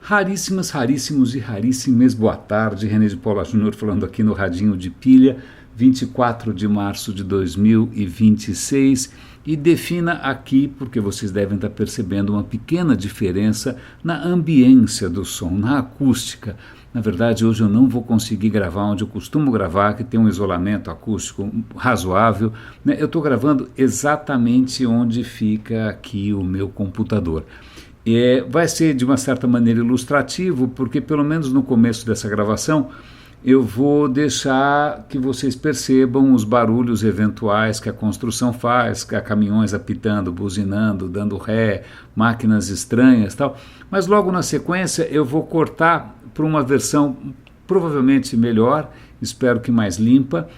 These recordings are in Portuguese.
Raríssimas, raríssimos e raríssimas, boa tarde, René de Paula Júnior falando aqui no Radinho de Pilha, 24 de março de 2026, e defina aqui, porque vocês devem estar percebendo uma pequena diferença na ambiência do som, na acústica. Na verdade, hoje eu não vou conseguir gravar onde eu costumo gravar, que tem um isolamento acústico razoável, né? Eu estou gravando exatamente onde fica aqui o meu computador. Vai ser de uma certa maneira ilustrativo, porque pelo menos no começo dessa gravação eu vou deixar que vocês percebam os barulhos eventuais que a construção faz, caminhões apitando, buzinando, dando ré, máquinas estranhas e tal, mas logo na sequência eu vou cortar para uma versão provavelmente melhor, espero que mais limpa,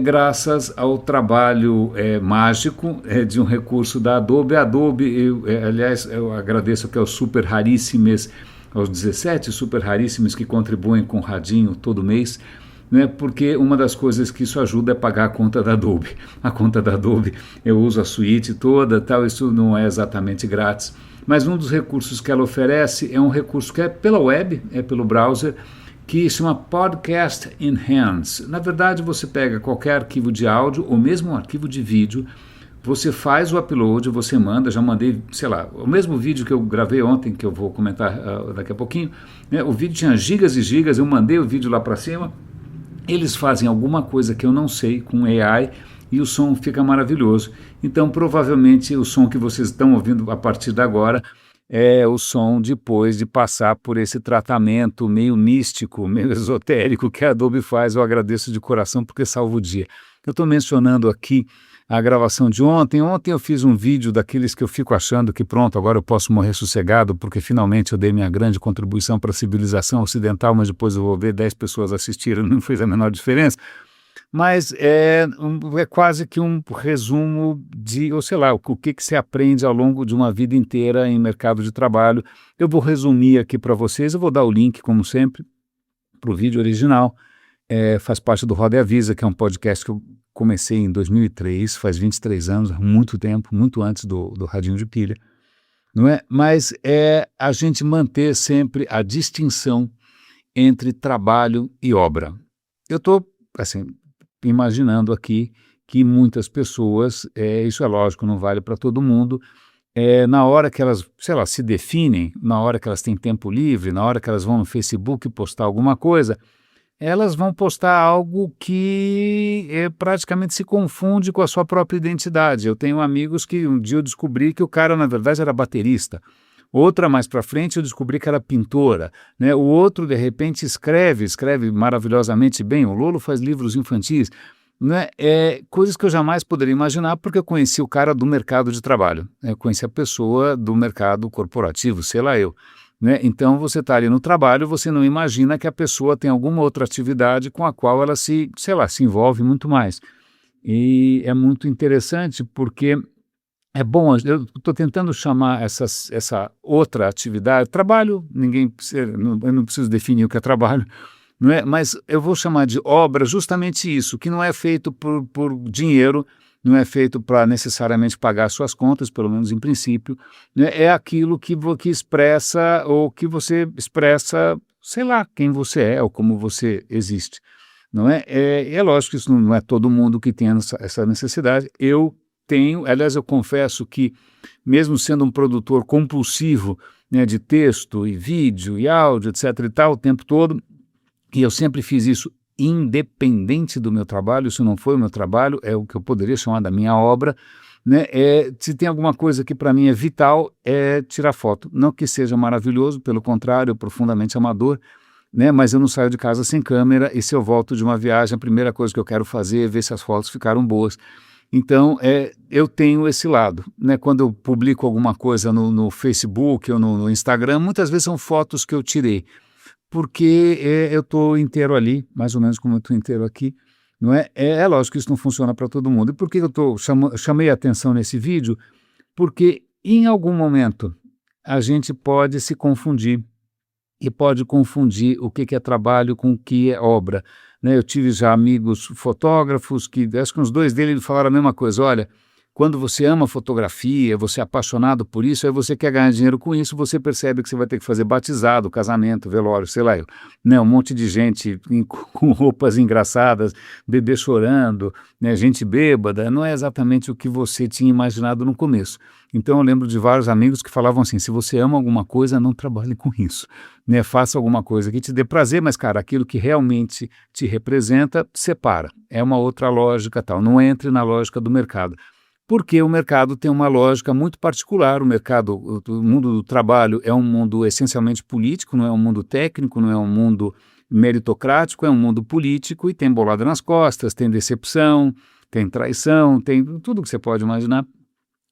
graças ao trabalho mágico de um recurso da Adobe. Aliás, eu agradeço aqui aos super raríssimos, aos 17 super raríssimos que contribuem com o Radinho todo mês, né, porque uma das coisas que isso ajuda é pagar a conta da Adobe. A conta da Adobe, eu uso a suíte toda, tal, isso não é exatamente grátis, mas um dos recursos que ela oferece é um recurso que é pela web, é pelo browser, que se chama Podcast Enhance. Na verdade, você pega qualquer arquivo de áudio ou mesmo um arquivo de vídeo, você faz o upload, você manda, já mandei, sei lá, o mesmo vídeo que eu gravei ontem, que eu vou comentar daqui a pouquinho, né, o vídeo tinha gigas e gigas, eu mandei o vídeo lá para cima, eles fazem alguma coisa que eu não sei com AI e o som fica maravilhoso. Então, provavelmente, o som que vocês estão ouvindo a partir de agora é o som depois de passar por esse tratamento meio místico, meio esotérico que a Adobe faz. Eu agradeço de coração porque salva o dia. Eu estou mencionando aqui a gravação de ontem. Ontem eu fiz um vídeo daqueles que eu fico achando que pronto, agora eu posso morrer sossegado porque finalmente eu dei minha grande contribuição para a civilização ocidental, mas depois eu vou ver 10 pessoas assistiram, não fez a menor diferença. Mas é quase que um resumo de, ou sei lá, o que se aprende ao longo de uma vida inteira em mercado de trabalho. Eu vou resumir aqui para vocês, eu vou dar o link, como sempre, para o vídeo original. Faz parte do Roda e Avisa, que é um podcast que eu comecei em 2003, faz 23 anos, muito tempo, muito antes do Radinho de Pilha. Não é? Mas é a gente manter sempre a distinção entre trabalho e obra. Eu estou, assim, imaginando aqui que muitas pessoas, isso é lógico, não vale para todo mundo, na hora que elas, sei lá, se definem, na hora que elas têm tempo livre, na hora que elas vão no Facebook postar alguma coisa, elas vão postar algo que praticamente se confunde com a sua própria identidade. Eu tenho amigos que um dia eu descobri que o cara, na verdade, era baterista. Outra mais para frente eu descobri que era pintora, né? O outro de repente escreve maravilhosamente bem, o Lolo faz livros infantis, né? Coisas que eu jamais poderia imaginar porque eu conheci o cara do mercado de trabalho, né? Eu conheci a pessoa do mercado corporativo, sei lá eu, né? Então você está ali no trabalho, você não imagina que a pessoa tem alguma outra atividade com a qual ela se envolve muito mais. E é muito interessante porque é bom, eu estou tentando chamar essa outra atividade, trabalho, eu não preciso definir o que é trabalho, não é? Mas eu vou chamar de obra justamente isso, que não é feito por dinheiro, não é feito para necessariamente pagar suas contas, pelo menos em princípio, né? É aquilo que expressa, ou que você expressa, sei lá, quem você é ou como você existe, não é? É lógico que isso não é todo mundo que tem essa necessidade, eu tenho, aliás, eu confesso que, mesmo sendo um produtor compulsivo, né, de texto e vídeo e áudio, etc. e tal, o tempo todo, e eu sempre fiz isso independente do meu trabalho, isso não foi o meu trabalho, é o que eu poderia chamar da minha obra, né, se tem alguma coisa que para mim é vital, é tirar foto. Não que seja maravilhoso, pelo contrário, profundamente amador, né, mas eu não saio de casa sem câmera, e se eu volto de uma viagem, a primeira coisa que eu quero fazer é ver se as fotos ficaram boas. Então, eu tenho esse lado, né? Quando eu publico alguma coisa no Facebook ou no Instagram, muitas vezes são fotos que eu tirei, porque eu estou inteiro ali, mais ou menos como eu estou inteiro aqui, não é? É lógico que isso não funciona para todo mundo. E por que eu chamei a atenção nesse vídeo? Porque em algum momento a gente pode se confundir, e pode confundir o que é trabalho com o que é obra, né? Eu tive já amigos fotógrafos que, acho que uns 2 deles falaram a mesma coisa, olha, Quando você ama fotografia, você é apaixonado por isso, aí você quer ganhar dinheiro com isso, você percebe que você vai ter que fazer batizado, casamento, velório, sei lá, né, um monte de gente com roupas engraçadas, bebê chorando, né, gente bêbada, não é exatamente o que você tinha imaginado no começo. Então eu lembro de vários amigos que falavam assim, se você ama alguma coisa, não trabalhe com isso, né, faça alguma coisa que te dê prazer, mas cara, aquilo que realmente te representa, separa, é uma outra lógica tal, não entre na lógica do mercado. Porque o mercado tem uma lógica muito particular, o mundo do trabalho é um mundo essencialmente político, não é um mundo técnico, não é um mundo meritocrático, é um mundo político e tem bolada nas costas, tem decepção, tem traição, tem tudo que você pode imaginar,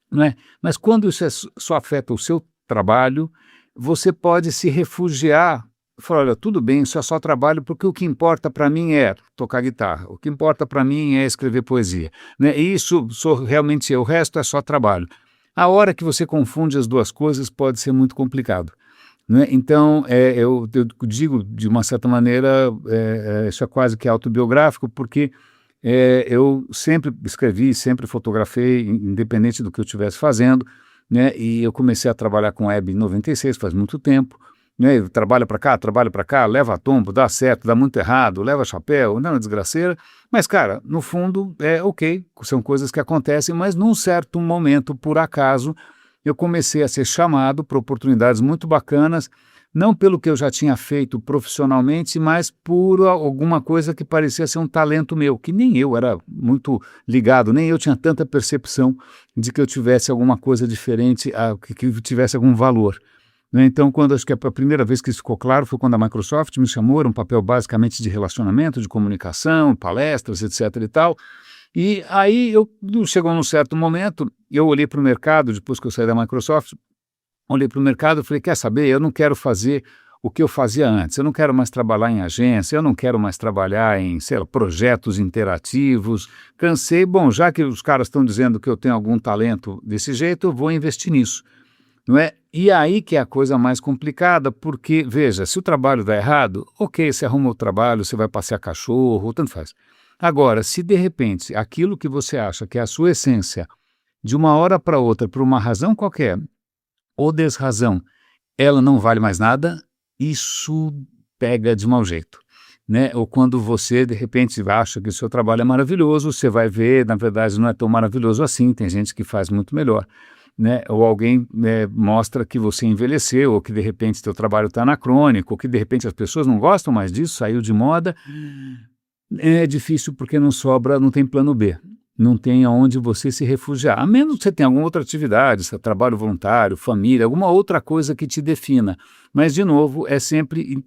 não é? Mas quando isso só afeta o seu trabalho, você pode se refugiar, falar, olha, tudo bem, isso é só trabalho, porque o que importa para mim é tocar guitarra, o que importa para mim é escrever poesia, né? E isso sou realmente eu, o resto é só trabalho. A hora que você confunde as duas coisas pode ser muito complicado, né? Então, eu digo de uma certa maneira, isso é quase que autobiográfico, porque eu sempre escrevi, sempre fotografei, independente do que eu estivesse fazendo, né? E eu comecei a trabalhar com web em 96, faz muito tempo, né? Trabalha para cá, leva tombo, dá certo, dá muito errado, leva chapéu, não é uma desgraceira, mas cara, no fundo é ok, são coisas que acontecem, mas num certo momento, por acaso, eu comecei a ser chamado para oportunidades muito bacanas, não pelo que eu já tinha feito profissionalmente, mas por alguma coisa que parecia ser um talento meu, que nem eu era muito ligado, nem eu tinha tanta percepção de que eu tivesse alguma coisa diferente, que tivesse algum valor, né? Então, acho que a primeira vez que isso ficou claro foi quando a Microsoft me chamou, era um papel basicamente de relacionamento, de comunicação, palestras, etc. e tal. E aí chegou num certo momento, eu olhei para o mercado, depois que eu saí da Microsoft, olhei para o mercado e falei, quer saber, eu não quero fazer o que eu fazia antes, eu não quero mais trabalhar em agência, eu não quero mais trabalhar em, sei lá, projetos interativos, cansei, bom, já que os caras estão dizendo que eu tenho algum talento desse jeito, eu vou investir nisso, não é? E aí que é a coisa mais complicada, porque, veja, se o trabalho dá errado, ok, você arruma o trabalho, você vai passear cachorro, tanto faz. Agora, se de repente aquilo que você acha que é a sua essência, de uma hora para outra, por uma razão qualquer, ou desrazão, ela não vale mais nada, isso pega de mau jeito, né? Ou quando você, de repente, acha que o seu trabalho é maravilhoso, você vai ver, na verdade, não é tão maravilhoso assim, tem gente que faz muito melhor, né? Ou alguém mostra que você envelheceu, ou que, de repente, seu trabalho está anacrônico, ou que, de repente, as pessoas não gostam mais disso, saiu de moda. É difícil porque não sobra, não tem plano B. Não tem aonde você se refugiar, a menos que você tenha alguma outra atividade, seu trabalho voluntário, família, alguma outra coisa que te defina. Mas, de novo, é sempre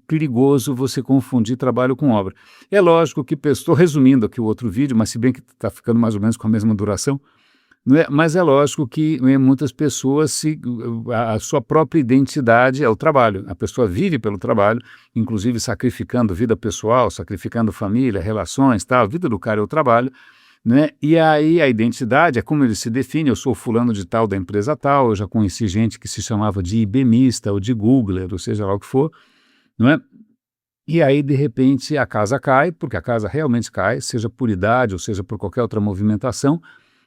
perigoso você confundir trabalho com obra. É lógico que, estou resumindo aqui o outro vídeo, mas se bem que está ficando mais ou menos com a mesma duração, não é? Mas é lógico que muitas pessoas, a sua própria identidade é o trabalho. A pessoa vive pelo trabalho, inclusive sacrificando vida pessoal, sacrificando família, relações, tal. A vida do cara é o trabalho, né? E aí a identidade é como ele se define, eu sou fulano de tal da empresa tal, eu já conheci gente que se chamava de IBMista ou de Googler, ou seja lá o que for, não é? E aí, de repente, a casa cai, porque a casa realmente cai, seja por idade ou seja por qualquer outra movimentação,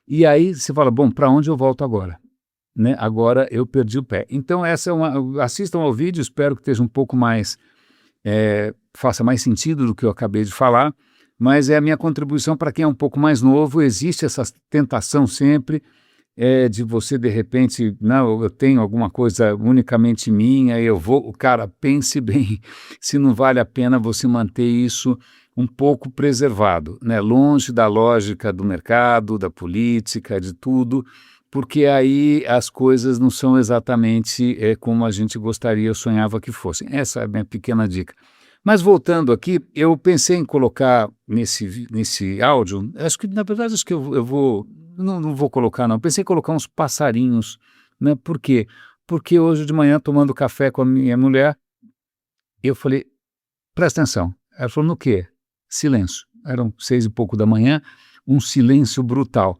e aí você fala, bom, para onde eu volto agora? Né? Agora eu perdi o pé. Então assistam ao vídeo, espero que esteja um pouco mais, faça mais sentido do que eu acabei de falar, mas é a minha contribuição para quem é um pouco mais novo, existe essa tentação sempre, de você de repente, não, eu tenho alguma coisa unicamente minha, o cara, pense bem se não vale a pena você manter isso um pouco preservado, né? Longe da lógica do mercado, da política, de tudo, porque aí as coisas não são exatamente como a gente gostaria ou sonhava que fossem. Essa é a minha pequena dica. Mas voltando aqui, eu pensei em colocar nesse áudio, na verdade, acho que eu vou, não vou colocar não, pensei em colocar uns passarinhos, né? Por quê? Porque hoje de manhã, tomando café com a minha mulher, eu falei, presta atenção. Ela falou, no quê? Silêncio. Eram 6 e pouco da manhã, um silêncio brutal.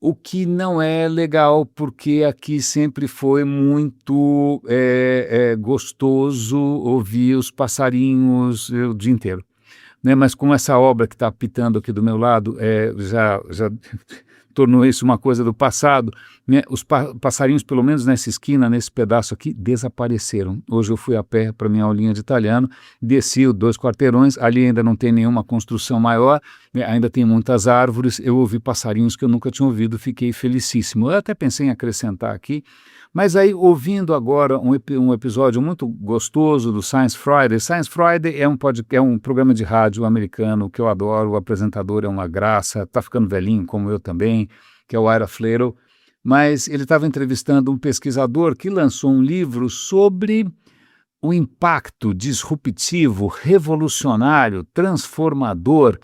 O que não é legal, porque aqui sempre foi muito gostoso ouvir os passarinhos o dia inteiro, né? Mas com essa obra que está apitando aqui do meu lado, já tornou isso uma coisa do passado, né? Os passarinhos, pelo menos nessa esquina, nesse pedaço aqui, desapareceram. Hoje eu fui a pé para minha aulinha de italiano, desci 2 quarteirões, ali ainda não tem nenhuma construção maior, né? Ainda tem muitas árvores, eu ouvi passarinhos que eu nunca tinha ouvido, fiquei felicíssimo. Eu até pensei em acrescentar aqui, mas aí ouvindo agora um episódio muito gostoso do Science Friday é um programa de rádio americano que eu adoro, o apresentador é uma graça, está ficando velhinho como eu também, que é o Ira Flatow, mas ele estava entrevistando um pesquisador que lançou um livro sobre o impacto disruptivo, revolucionário, transformador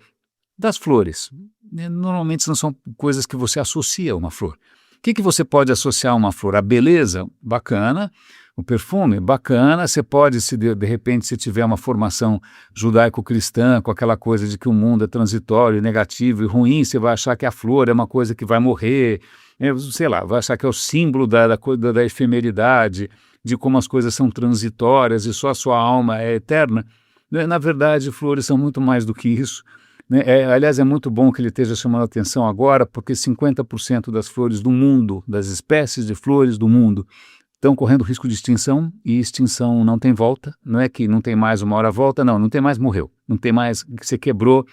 das flores. Normalmente não são coisas que você associa a uma flor. O que você pode associar a uma flor? A beleza? Bacana. O perfume? Bacana. Você pode, se de repente, se tiver uma formação judaico-cristã, com aquela coisa de que o mundo é transitório, negativo e ruim, você vai achar que a flor é uma coisa que vai morrer, sei lá, vai achar que é o símbolo da efemeridade, de como as coisas são transitórias e só a sua alma é eterna. Na verdade, flores são muito mais do que isso. Aliás, é muito bom que ele esteja chamando a atenção agora, porque 50% das flores do mundo, das espécies de flores do mundo, estão correndo risco de extinção, e extinção não tem volta, não é que não tem mais uma hora volta, não tem mais, morreu, não tem mais, você quebrou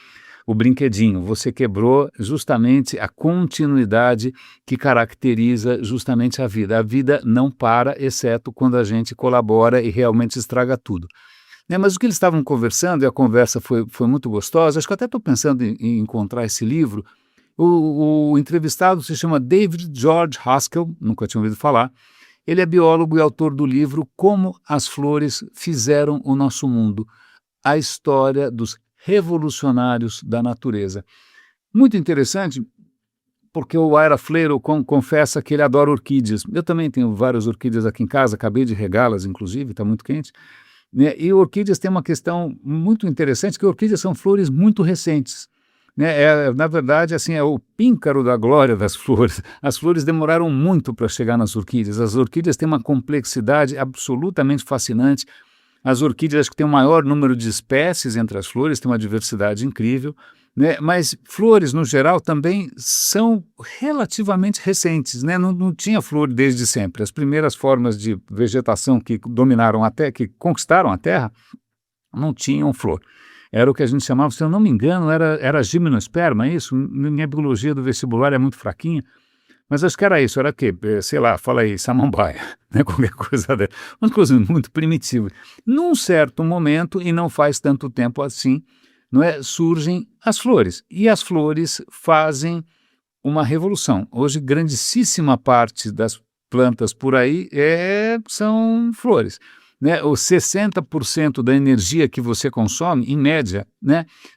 o brinquedinho, você quebrou justamente a continuidade que caracteriza justamente a vida não para, exceto quando a gente colabora e realmente estraga tudo. Mas o que eles estavam conversando, e a conversa foi muito gostosa, acho que eu até estou pensando em encontrar esse livro. O entrevistado se chama David George Haskell, nunca tinha ouvido falar. Ele é biólogo e autor do livro Como as Flores Fizeram o Nosso Mundo, a história dos revolucionários da natureza. Muito interessante, porque o Ira Flatow confessa que ele adora orquídeas. Eu também tenho várias orquídeas aqui em casa, acabei de regá-las, inclusive, está muito quente. E orquídeas tem uma questão muito interessante, que orquídeas são flores muito recentes. Na verdade, assim, é o píncaro da glória das flores. As flores demoraram muito para chegar nas orquídeas. As orquídeas têm uma complexidade absolutamente fascinante. As orquídeas acho que têm o maior número de espécies entre as flores, tem uma diversidade incrível. Mas flores, no geral, também são relativamente recentes, Não tinha flor desde sempre. As primeiras formas de vegetação que dominaram que conquistaram a Terra, não tinham flor. Era o que a gente chamava, se eu não me engano, era gimnosperma, é isso? Minha biologia do vestibular é muito fraquinha, mas acho que era isso, era o quê? Sei lá, fala aí, samambaia, qualquer coisa dela. Uma coisa muito primitiva. Num certo momento, e não faz tanto tempo assim, surgem as flores, e as flores fazem uma revolução. Hoje, grandíssima parte das plantas por aí são flores. Os 60% da energia que você consome, em média,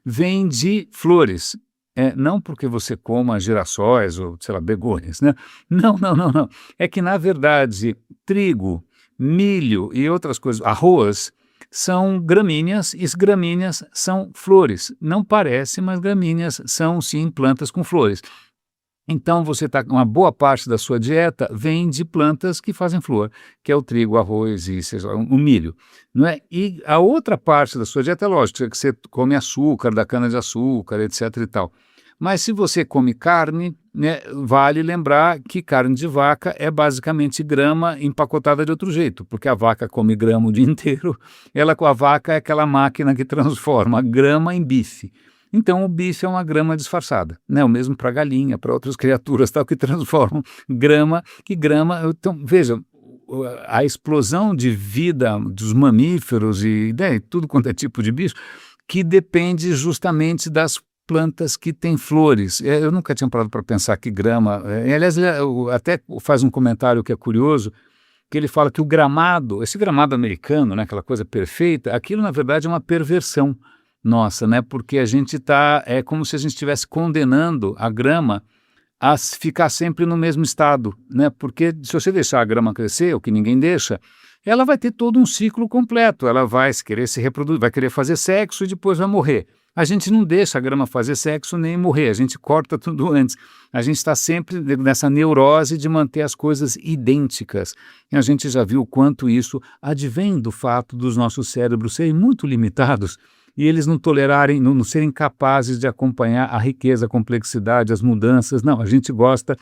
vem de flores. Não porque você coma girassóis ou, sei lá, begônias. Não. É que, na verdade, trigo, milho e outras coisas, arroz, são gramíneas, e as gramíneas são flores. Não parece, mas gramíneas são, sim, plantas com flores. Então, uma boa parte da sua dieta vem de plantas que fazem flor, que é o trigo, o arroz e o milho. E a outra parte da sua dieta, é lógico, que você come açúcar, da cana-de-açúcar, etc. e tal. Mas se você come carne, vale lembrar que carne de vaca é basicamente grama empacotada de outro jeito, porque a vaca come grama o dia inteiro, a vaca é aquela máquina que transforma grama em bife. Então o bife é uma grama disfarçada, o mesmo para galinha, para outras criaturas que transformam grama. Então veja, a explosão de vida dos mamíferos e tudo quanto é tipo de bicho, que depende justamente das plantas que têm flores. Eu nunca tinha parado para pensar que grama... aliás, ele até faz um comentário que é curioso, que ele fala que o gramado, esse gramado americano, aquela coisa perfeita, aquilo na verdade é uma perversão nossa, porque a gente é como se a gente estivesse condenando a grama a ficar sempre no mesmo estado, porque se você deixar a grama crescer, o que ninguém deixa, ela vai ter todo um ciclo completo, ela vai querer se reproduzir, vai querer fazer sexo e depois vai morrer. A gente não deixa a grama fazer sexo nem morrer, a gente corta tudo antes. A gente está sempre nessa neurose de manter as coisas idênticas. E a gente já viu o quanto isso advém do fato dos nossos cérebros serem muito limitados e eles não tolerarem, não serem capazes de acompanhar a riqueza, a complexidade, as mudanças. Não, a gente gosta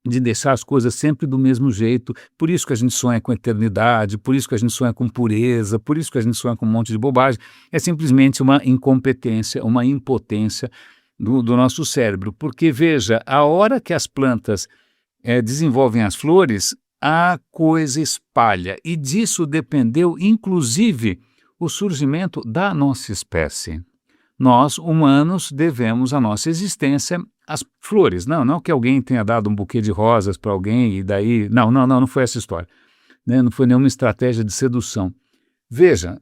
de deixar as coisas sempre do mesmo jeito, por isso que a gente sonha com eternidade, por isso que a gente sonha com pureza, por isso que a gente sonha com um monte de bobagem. É simplesmente uma incompetência, uma impotência do nosso cérebro, porque veja, a hora que as plantas desenvolvem as flores, a coisa espalha, e disso dependeu, inclusive, o surgimento da nossa espécie. Nós, humanos, devemos a nossa existência às flores. Não que alguém tenha dado um buquê de rosas para alguém e daí... Não foi essa história. Né? Não foi nenhuma estratégia de sedução. Veja,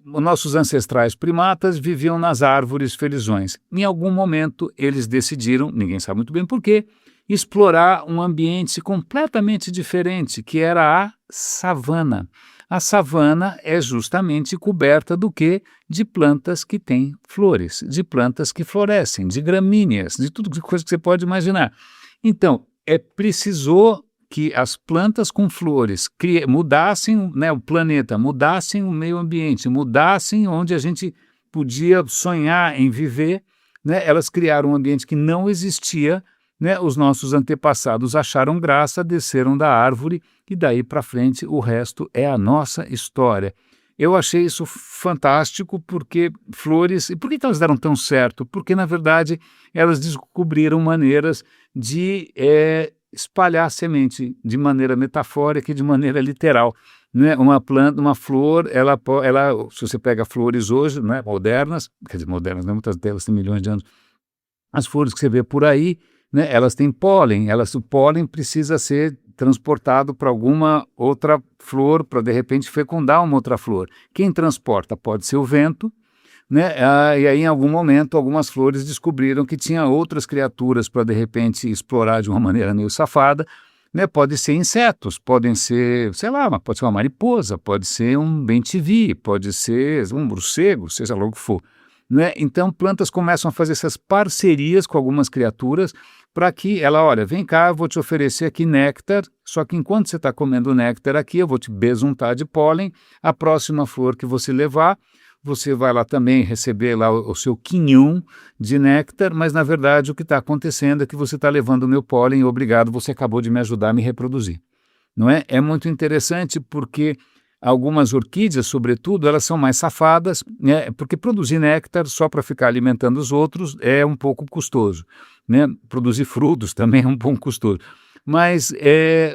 nossos ancestrais primatas viviam nas árvores felizões. Em algum momento, eles decidiram, ninguém sabe muito bem porquê, explorar um ambiente completamente diferente, que era a savana. A savana é justamente coberta do quê? De plantas que têm flores, de plantas que florescem, de gramíneas, de tudo coisa que você pode imaginar. Então, precisou que as plantas com flores mudassem, né, o planeta, mudassem o meio ambiente, mudassem onde a gente podia sonhar em viver, né? Elas criaram um ambiente que não existia, né? Os nossos antepassados acharam graça, desceram da árvore e daí para frente o resto é a nossa história. Eu achei isso fantástico porque flores... E por que elas deram tão certo? Porque, na verdade, elas descobriram maneiras de espalhar semente de maneira metafórica e de maneira literal. Né? Uma planta, uma flor, ela, se você pega flores hoje, né, modernas, quer dizer, modernas, né, muitas delas têm milhões de anos, as flores que você vê por aí, né, elas têm pólen, o pólen precisa ser transportado para alguma outra flor, para de repente fecundar uma outra flor. Quem transporta pode ser o vento, né? E aí em algum momento algumas flores descobriram que tinha outras criaturas para de repente explorar de uma maneira meio safada, né? Pode ser insetos, podem ser, sei lá, pode ser uma mariposa, pode ser um bem-te-vi, pode ser um morcego, seja lá o que for. Né? Então, plantas começam a fazer essas parcerias com algumas criaturas para que ela, olha, vem cá, eu vou te oferecer aqui néctar, só que enquanto você está comendo néctar aqui, eu vou te besuntar de pólen, a próxima flor que você levar, você vai lá também receber lá o seu quinhão de néctar, mas na verdade o que está acontecendo é que você está levando o meu pólen e obrigado, você acabou de me ajudar a me reproduzir. Não é? É muito interessante porque... Algumas orquídeas, sobretudo, elas são mais safadas, né? Porque produzir néctar só para ficar alimentando os outros é um pouco custoso. Né? Produzir frutos também é um pouco custoso. Mas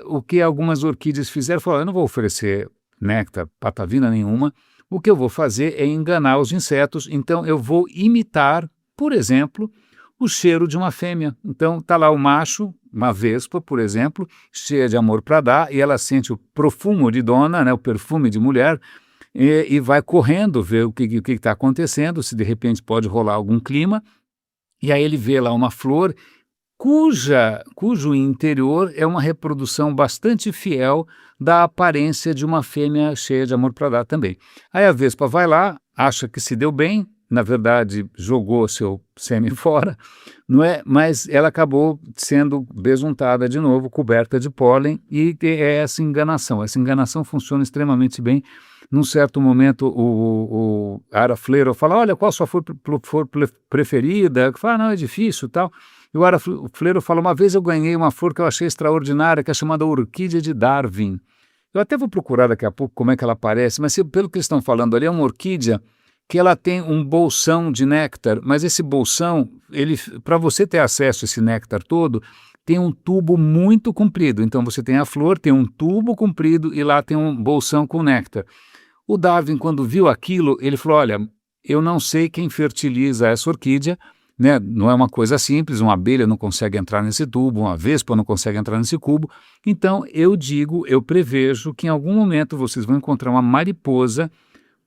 o que algumas orquídeas fizeram, falaram, eu não vou oferecer néctar, patavina nenhuma, o que eu vou fazer é enganar os insetos, então eu vou imitar, por exemplo, o cheiro de uma fêmea. Então está lá o macho, uma vespa, por exemplo, cheia de amor para dar, e ela sente o profumo de dona, né, o perfume de mulher, e vai correndo ver o que está acontecendo, se de repente pode rolar algum clima, e aí ele vê lá uma flor cujo interior é uma reprodução bastante fiel da aparência de uma fêmea cheia de amor para dar também. Aí a vespa vai lá, acha que se deu bem, na verdade jogou seu sêmen fora, não é? Mas ela acabou sendo besuntada de novo, coberta de pólen, e é essa enganação. Essa enganação funciona extremamente bem. Num certo momento, o Ara Fleiro fala, olha, qual a sua flor preferida? Fala, não, é difícil e tal. E o Ara Fleiro fala, uma vez eu ganhei uma flor que eu achei extraordinária, que é chamada orquídea de Darwin. Eu até vou procurar daqui a pouco como é que ela aparece, mas pelo que eles estão falando ali, é uma orquídea que ela tem um bolsão de néctar, mas esse bolsão, para você ter acesso a esse néctar todo, tem um tubo muito comprido. Então você tem a flor, tem um tubo comprido e lá tem um bolsão com néctar. O Darwin, quando viu aquilo, ele falou, olha, eu não sei quem fertiliza essa orquídea, né? Não é uma coisa simples, uma abelha não consegue entrar nesse tubo, uma vespa não consegue entrar nesse cubo, então eu prevejo que em algum momento vocês vão encontrar uma mariposa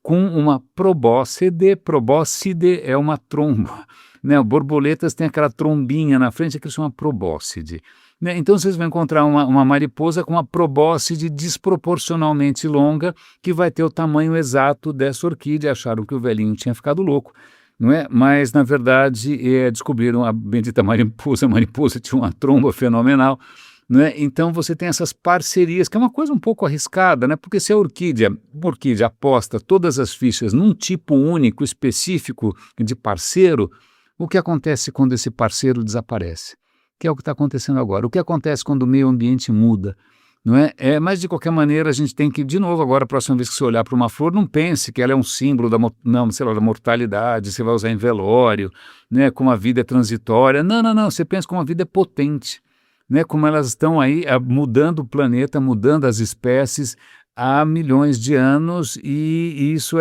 com uma probóscide. Probóscide é uma tromba, né? Borboletas têm aquela trombinha na frente, que chama probóscide. Né? Então vocês vão encontrar uma mariposa com uma probóscide desproporcionalmente longa, que vai ter o tamanho exato dessa orquídea. Acharam que o velhinho tinha ficado louco, não é? Mas na verdade descobriram a bendita mariposa. A mariposa tinha uma tromba fenomenal, né? Então você tem essas parcerias, que é uma coisa um pouco arriscada, né? Porque se a orquídea aposta todas as fichas num tipo único, específico de parceiro, o que acontece quando esse parceiro desaparece? Que é o que está acontecendo agora. O que acontece quando o meio ambiente muda? Não é? Mas, de qualquer maneira, a gente tem que, de novo, agora, a próxima vez que você olhar para uma flor, não pense que ela é um símbolo não, sei lá, da mortalidade, você vai usar em velório, né, como a vida é transitória. Não, não, não, você pensa como a vida é potente, né, como elas estão aí mudando o planeta, mudando as espécies há milhões de anos, e isso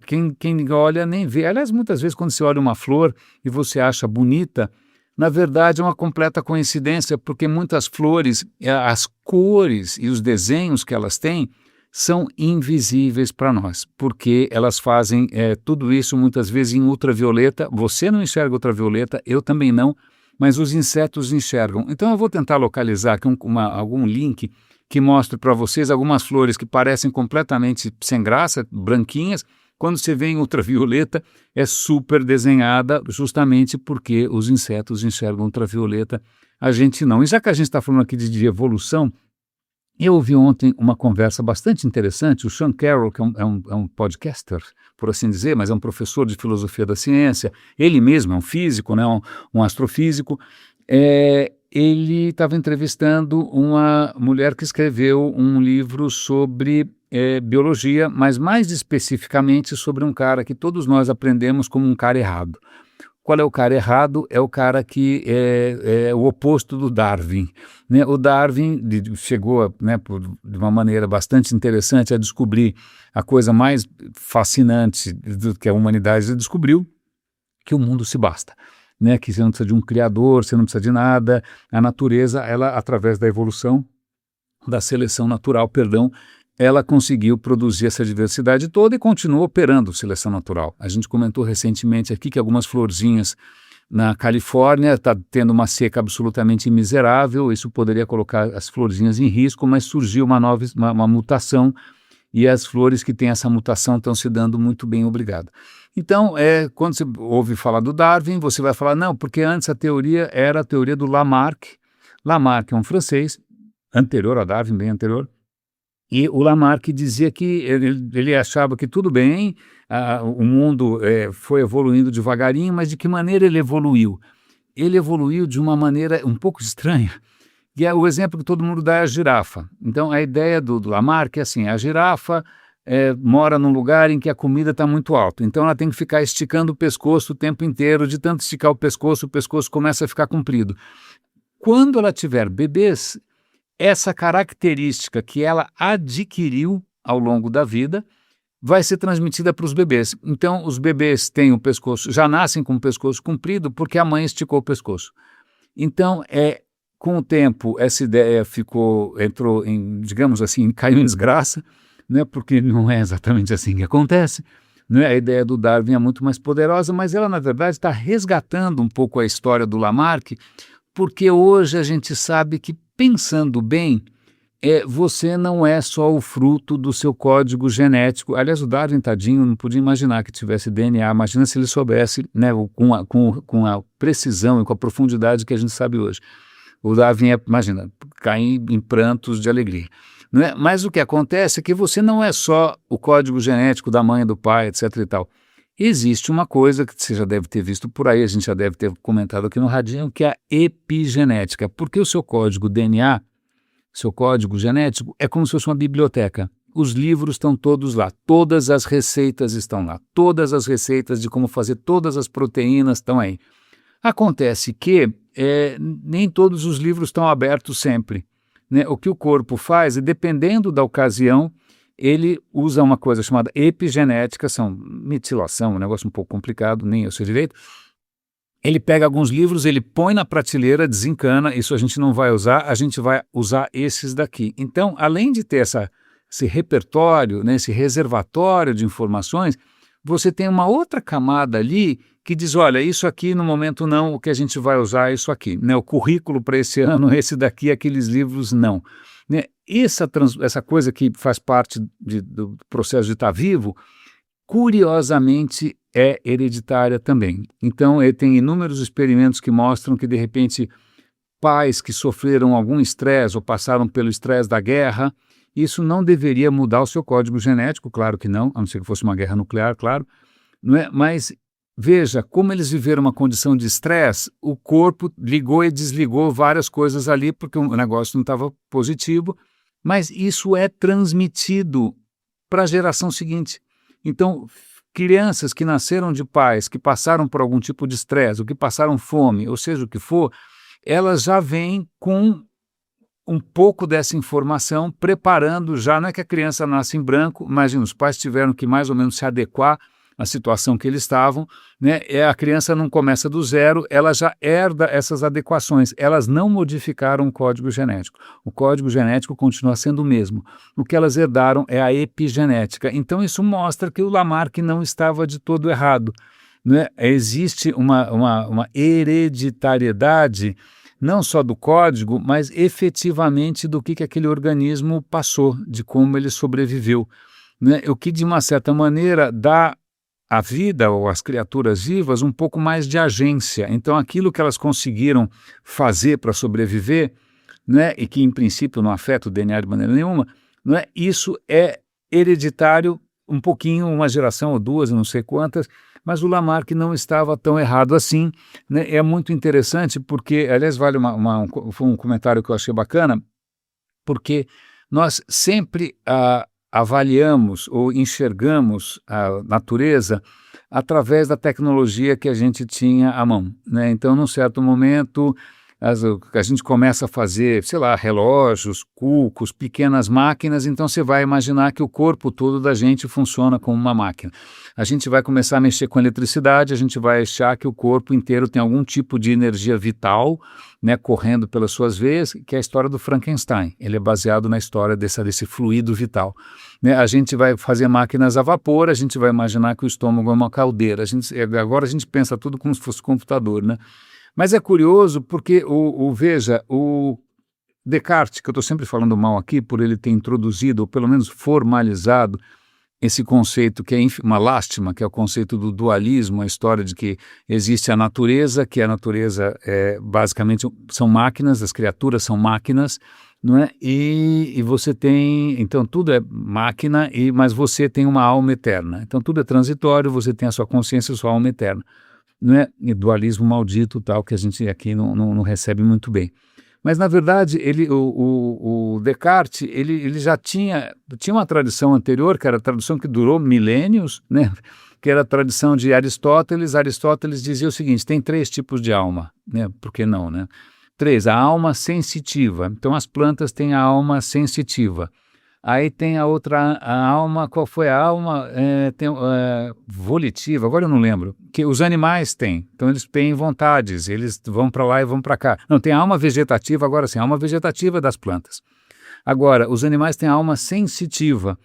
quem olha nem vê. Aliás, muitas vezes, quando você olha uma flor e você acha bonita, na verdade, é uma completa coincidência, porque muitas flores, as cores e os desenhos que elas têm são invisíveis para nós, porque elas fazem tudo isso muitas vezes em ultravioleta. Você não enxerga ultravioleta, eu também não, mas os insetos enxergam. Então eu vou tentar localizar aqui algum link que mostre para vocês algumas flores que parecem completamente sem graça, branquinhas. Quando você vê em ultravioleta, é super desenhada justamente porque os insetos enxergam ultravioleta, a gente não. E já que a gente está falando aqui de evolução, eu ouvi ontem uma conversa bastante interessante. O Sean Carroll, que é um podcaster, por assim dizer, mas é um professor de filosofia da ciência, ele mesmo é um físico, né, um astrofísico, ele estava entrevistando uma mulher que escreveu um livro sobre biologia, mas mais especificamente sobre um cara que todos nós aprendemos como um cara errado. Qual é o cara errado? É o cara que é o oposto do Darwin, né? O Darwin chegou, né, de uma maneira bastante interessante a descobrir a coisa mais fascinante do que a humanidade descobriu, que o mundo se basta. Né, que você não precisa de um criador, você não precisa de nada. A natureza, ela, através da evolução, da seleção natural, ela conseguiu produzir essa diversidade toda e continua operando seleção natural. A gente comentou recentemente aqui que algumas florzinhas na Califórnia está tendo uma seca absolutamente miserável, isso poderia colocar as florzinhas em risco, mas surgiu uma mutação, e as flores que têm essa mutação estão se dando muito bem, obrigado. Então, quando você ouve falar do Darwin, você vai falar, não, porque antes a teoria era a teoria do Lamarck. Lamarck é um francês, anterior a Darwin, bem anterior, e o Lamarck dizia que ele achava que tudo bem, o mundo foi evoluindo devagarinho, mas de que maneira ele evoluiu? Ele evoluiu de uma maneira um pouco estranha. E o exemplo que todo mundo dá é a girafa. Então, a ideia do Lamarck é assim, a girafa mora num lugar em que a comida está muito alta, então ela tem que ficar esticando o pescoço o tempo inteiro, de tanto esticar o pescoço começa a ficar comprido. Quando ela tiver bebês, essa característica que ela adquiriu ao longo da vida vai ser transmitida para os bebês. Então, os bebês têm o pescoço, já nascem com o pescoço comprido porque a mãe esticou o pescoço. Então, com o tempo, essa ideia entrou em, digamos assim, caiu em desgraça, né, porque não é exatamente assim que acontece. Né? A ideia do Darwin é muito mais poderosa, mas ela, na verdade, está resgatando um pouco a história do Lamarck, porque hoje a gente sabe que, pensando bem, você não é só o fruto do seu código genético. Aliás, o Darwin, tadinho, não podia imaginar que tivesse DNA. Imagina se ele soubesse, né, com a precisão e com a profundidade que a gente sabe hoje. O Darwin, imagina, cai em prantos de alegria. Não é? Mas o que acontece é que você não é só o código genético da mãe e do pai, etc. e tal. Existe uma coisa que você já deve ter visto por aí, a gente já deve ter comentado aqui no radinho, que é a epigenética. Porque o seu código DNA, seu código genético, é como se fosse uma biblioteca. Os livros estão todos lá, todas as receitas estão lá, todas as receitas de como fazer todas as proteínas estão aí. Acontece que nem todos os livros estão abertos sempre. Né? O que o corpo faz, dependendo da ocasião, ele usa uma coisa chamada epigenética, metilação, um negócio um pouco complicado, nem eu sei direito. Ele pega alguns livros, ele põe na prateleira, desencana, isso a gente não vai usar, a gente vai usar esses daqui. Então, além de ter esse repertório, né, esse reservatório de informações, você tem uma outra camada ali que diz, olha, isso aqui no momento não, o que a gente vai usar é isso aqui. Né? O currículo para esse ano, esse daqui, aqueles livros não. Né? Essa coisa que faz parte do processo de estar vivo, curiosamente é hereditária também. Então, tem inúmeros experimentos que mostram que, de repente, pais que sofreram algum estresse ou passaram pelo estresse da guerra, isso não deveria mudar o seu código genético, claro que não, a não ser que fosse uma guerra nuclear, claro, não é? Mas veja, como eles viveram uma condição de estresse, o corpo ligou e desligou várias coisas ali, porque o negócio não estava positivo, mas isso é transmitido para a geração seguinte. Então, crianças que nasceram de pais que passaram por algum tipo de estresse, ou que passaram fome, ou seja o que for, elas já vêm com um pouco dessa informação, preparando já, não é que a criança nasce em branco, imagina, os pais tiveram que mais ou menos se adequar à situação que eles estavam, né? A criança não começa do zero, ela já herda essas adequações, elas não modificaram o código genético, o código genético continua sendo o mesmo, o que elas herdaram é a epigenética, então isso mostra que o Lamarck não estava de todo errado, né? Existe uma hereditariedade, não só do código, mas efetivamente do que aquele organismo passou, de como ele sobreviveu, né? O que, de uma certa maneira, dá à vida ou às criaturas vivas um pouco mais de agência. Então, aquilo que elas conseguiram fazer para sobreviver, né, e que, em princípio, não afeta o DNA de maneira nenhuma, não é? Isso é hereditário um pouquinho, uma geração ou duas, eu não sei quantas, mas o Lamarck não estava tão errado assim, né? É muito interessante porque, aliás, vale foi um comentário que eu achei bacana, porque nós sempre avaliamos ou enxergamos a natureza através da tecnologia que a gente tinha à mão, né? Então, num certo momento, a gente começa a fazer, sei lá, relógios, cucos, pequenas máquinas, então você vai imaginar que o corpo todo da gente funciona como uma máquina. A gente vai começar a mexer com eletricidade, a gente vai achar que o corpo inteiro tem algum tipo de energia vital, né, correndo pelas suas veias, que é a história do Frankenstein. Ele é baseado na história desse fluido vital, né? A gente vai fazer máquinas a vapor, a gente vai imaginar que o estômago é uma caldeira. Agora a gente pensa tudo como se fosse computador, né? Mas é curioso porque, veja, o Descartes, que eu estou sempre falando mal aqui, por ele ter introduzido, ou pelo menos formalizado, esse conceito que é uma lástima, que é o conceito do dualismo, a história de que existe a natureza, que a natureza basicamente são máquinas, as criaturas são máquinas, não é? E você tem, então tudo é máquina, mas você tem uma alma eterna. Então tudo é transitório, você tem a sua consciência e a sua alma eterna. Não é? E dualismo maldito tal, que a gente aqui não recebe muito bem. Mas, na verdade, o Descartes ele já tinha uma tradição anterior, que era a tradição que durou milênios, né? Que era a tradição de Aristóteles. Aristóteles dizia o seguinte, tem 3 tipos de alma, né? Por que não, né? 3, a alma sensitiva. Então, as plantas têm a alma sensitiva. Aí tem a outra, a alma, qual foi a alma? Volitiva, agora eu não lembro, que os animais têm, então eles têm vontades, eles vão para lá e vão para cá. Não, tem a alma vegetativa, agora sim, a alma vegetativa das plantas. Agora, os animais têm a alma sensitiva,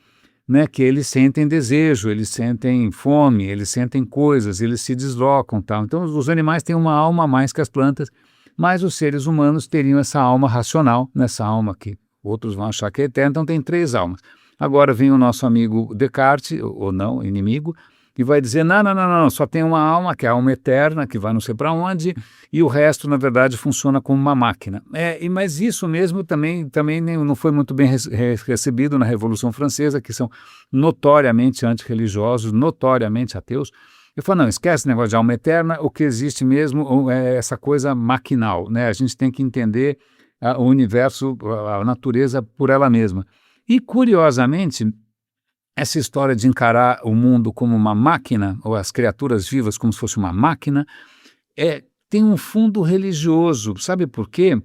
né, que eles sentem desejo, eles sentem fome, eles sentem coisas, eles se deslocam, tal. Então os animais têm uma alma a mais que as plantas, mas os seres humanos teriam essa alma racional, nessa alma que outros vão achar que é eterno, então tem 3 almas. Agora vem o nosso amigo Descartes, ou não, inimigo, e vai dizer, não, só tem uma alma, que é a alma eterna, que vai não sei para onde, e o resto, na verdade, funciona como uma máquina. Mas isso mesmo também não foi muito bem recebido na Revolução Francesa, que são notoriamente antirreligiosos, notoriamente ateus. Eu falo, não, esquece esse negócio de alma eterna, o que existe mesmo é essa coisa maquinal, né? A gente tem que entender o universo, a natureza por ela mesma. E, curiosamente, essa história de encarar o mundo como uma máquina, ou as criaturas vivas como se fosse uma máquina, tem um fundo religioso. Sabe por quê?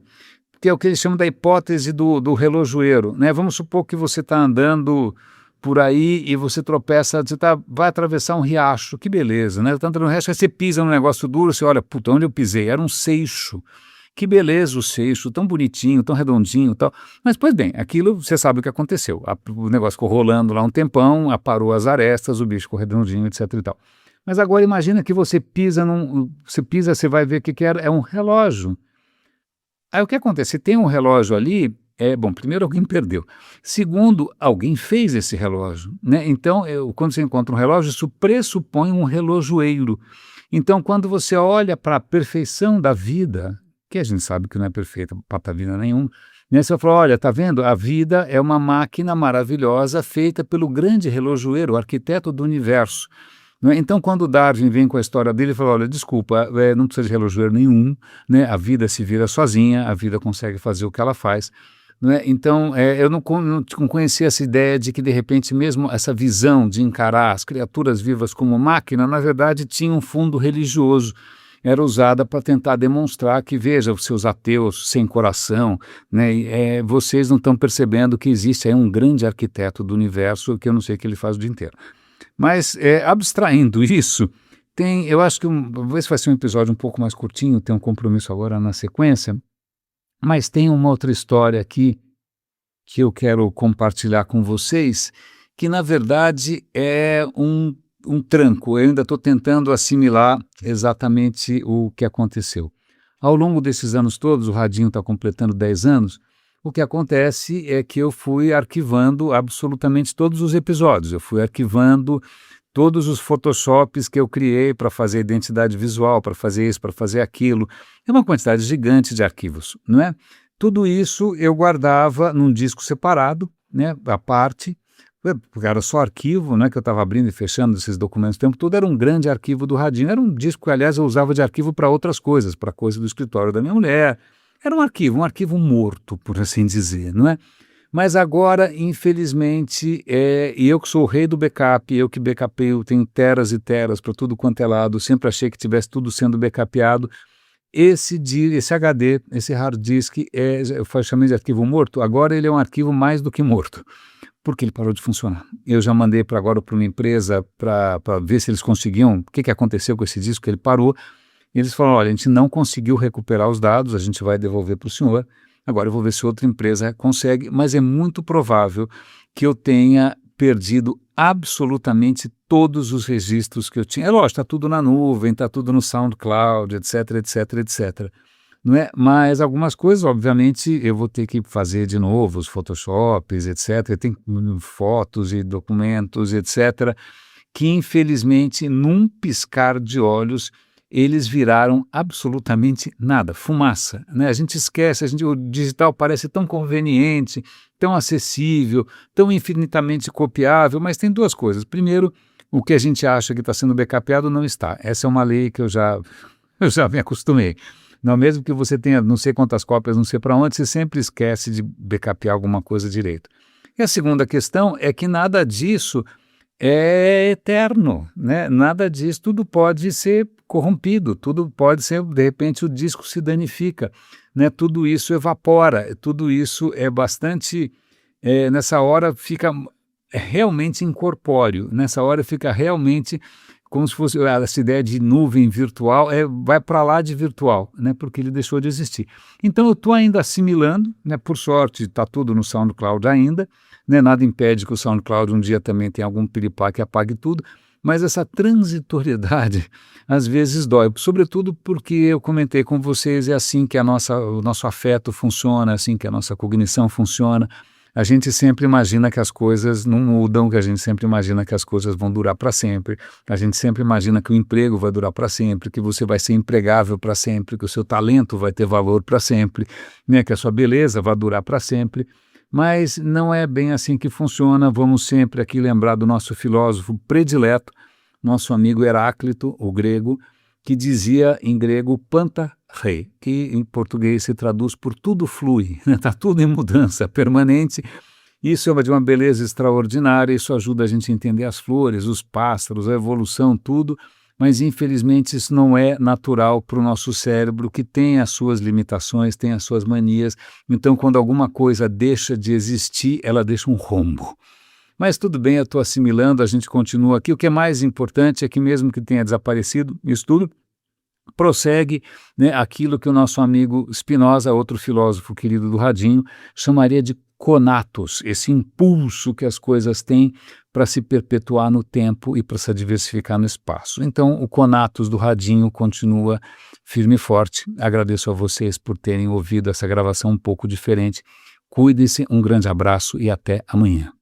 Que é o que eles chamam da hipótese do relojoeiro, né? Vamos supor que você está andando por aí e você tropeça, vai atravessar um riacho, que beleza, né? Está andando no riacho, aí você pisa num negócio duro, você olha, puta, onde eu pisei? Era um seixo. Que beleza o seixo, tão bonitinho, tão redondinho e tal. Mas, pois bem, aquilo, você sabe o que aconteceu. O negócio ficou rolando lá um tempão, aparou as arestas, o bicho ficou redondinho, etc e tal. Mas agora imagina que você pisa, você vai ver o que é um relógio. Aí o que acontece? Se tem um relógio ali, bom, primeiro alguém perdeu. Segundo, alguém fez esse relógio, né? Então, quando você encontra um relógio, isso pressupõe um relojoeiro. Então, quando você olha para a perfeição da vida, que a gente sabe que não é perfeita, patavina nenhuma. Né? Você falou, olha, tá vendo? A vida é uma máquina maravilhosa feita pelo grande relojoeiro, o arquiteto do universo. Né? Então, quando o Darwin vem com a história dele, ele fala, olha, desculpa, não precisa de relojoeiro nenhum, né? A vida se vira sozinha, a vida consegue fazer o que ela faz. Né? Então, eu não conhecia essa ideia de que, de repente, mesmo essa visão de encarar as criaturas vivas como máquina, na verdade, tinha um fundo religioso. Era usada para tentar demonstrar que, veja, os seus ateus sem coração, né, vocês não estão percebendo que existe aí um grande arquiteto do universo que eu não sei o que ele faz o dia inteiro. Mas, abstraindo isso, eu acho que, esse vai ser um episódio um pouco mais curtinho, tem um compromisso agora na sequência, mas tem uma outra história aqui que eu quero compartilhar com vocês, que na verdade é um tranco. Eu ainda estou tentando assimilar exatamente o que aconteceu. Ao longo desses anos todos, o Radinho está completando 10 anos, o que acontece é que eu fui arquivando absolutamente todos os episódios. Eu fui arquivando todos os Photoshops que eu criei para fazer identidade visual, para fazer isso, para fazer aquilo. É uma quantidade gigante de arquivos, não é? Tudo isso eu guardava num disco separado, né, à parte, porque era só arquivo, né, que eu estava abrindo e fechando esses documentos o tempo todo, era um grande arquivo do Radinho. Era um disco que, aliás, eu usava de arquivo para outras coisas, para coisas do escritório da minha mulher. Era um arquivo morto, por assim dizer, não é? Mas agora, infelizmente, e eu que sou o rei do backup, eu que backupeio, tenho teras e teras para tudo quanto é lado, sempre achei que tivesse tudo sendo backupeado. Esse HD, esse hard disk, eu chamei de arquivo morto, agora ele é um arquivo mais do que morto, porque ele parou de funcionar. Eu já mandei para uma empresa para ver se eles conseguiam, o que aconteceu com esse disco, que ele parou, e eles falaram, olha, a gente não conseguiu recuperar os dados, a gente vai devolver para o senhor. Agora eu vou ver se outra empresa consegue, mas é muito provável que eu tenha perdido absolutamente todos os registros que eu tinha. É lógico, está tudo na nuvem, está tudo no SoundCloud, etc, etc, etc. Não é? Mas algumas coisas, obviamente, eu vou ter que fazer de novo, os Photoshops, etc. Tem fotos e documentos, etc., que infelizmente, num piscar de olhos, eles viraram absolutamente nada, fumaça, né? A gente esquece, o digital parece tão conveniente, tão acessível, tão infinitamente copiável, mas tem duas coisas. Primeiro, o que a gente acha que está sendo backupeado não está. Essa é uma lei que eu já me acostumei. Não, mesmo que você tenha não sei quantas cópias, não sei para onde, você sempre esquece de backupear alguma coisa direito. E a segunda questão é que nada disso é eterno, né? Nada disso, tudo pode ser corrompido, tudo pode ser, de repente o disco se danifica, né? Tudo isso evapora, tudo isso é bastante, nessa hora fica realmente incorpóreo, nessa hora fica realmente como se fosse essa ideia de nuvem virtual, vai para lá de virtual, né? Porque ele deixou de existir. Então eu estou ainda assimilando, né? Por sorte está tudo no SoundCloud ainda, né? Nada impede que o SoundCloud um dia também tenha algum piripá que apague tudo, mas essa transitoriedade às vezes dói, sobretudo porque eu comentei com vocês, é assim que o nosso afeto funciona, é assim que a nossa cognição funciona. A gente sempre imagina que as coisas não mudam, que a gente sempre imagina que as coisas vão durar para sempre, a gente sempre imagina que o emprego vai durar para sempre, que você vai ser empregável para sempre, que o seu talento vai ter valor para sempre, né, que a sua beleza vai durar para sempre. Mas não é bem assim que funciona. Vamos sempre aqui lembrar do nosso filósofo predileto, nosso amigo Heráclito, o grego, que dizia em grego panta rei, que em português se traduz por tudo flui, está tudo em mudança permanente. Isso é de uma beleza extraordinária, isso ajuda a gente a entender as flores, os pássaros, a evolução, tudo, mas infelizmente isso não é natural para o nosso cérebro, que tem as suas limitações, tem as suas manias. Então, quando alguma coisa deixa de existir, ela deixa um rombo. Mas tudo bem, eu estou assimilando, a gente continua aqui. O que é mais importante é que mesmo que tenha desaparecido isso tudo, prossegue, né, aquilo que o nosso amigo Spinoza, outro filósofo querido do Radinho, chamaria de conatos, esse impulso que as coisas têm para se perpetuar no tempo e para se diversificar no espaço. Então, o conatos do Radinho continua firme e forte. Agradeço a vocês por terem ouvido essa gravação um pouco diferente. Cuide-se, um grande abraço e até amanhã.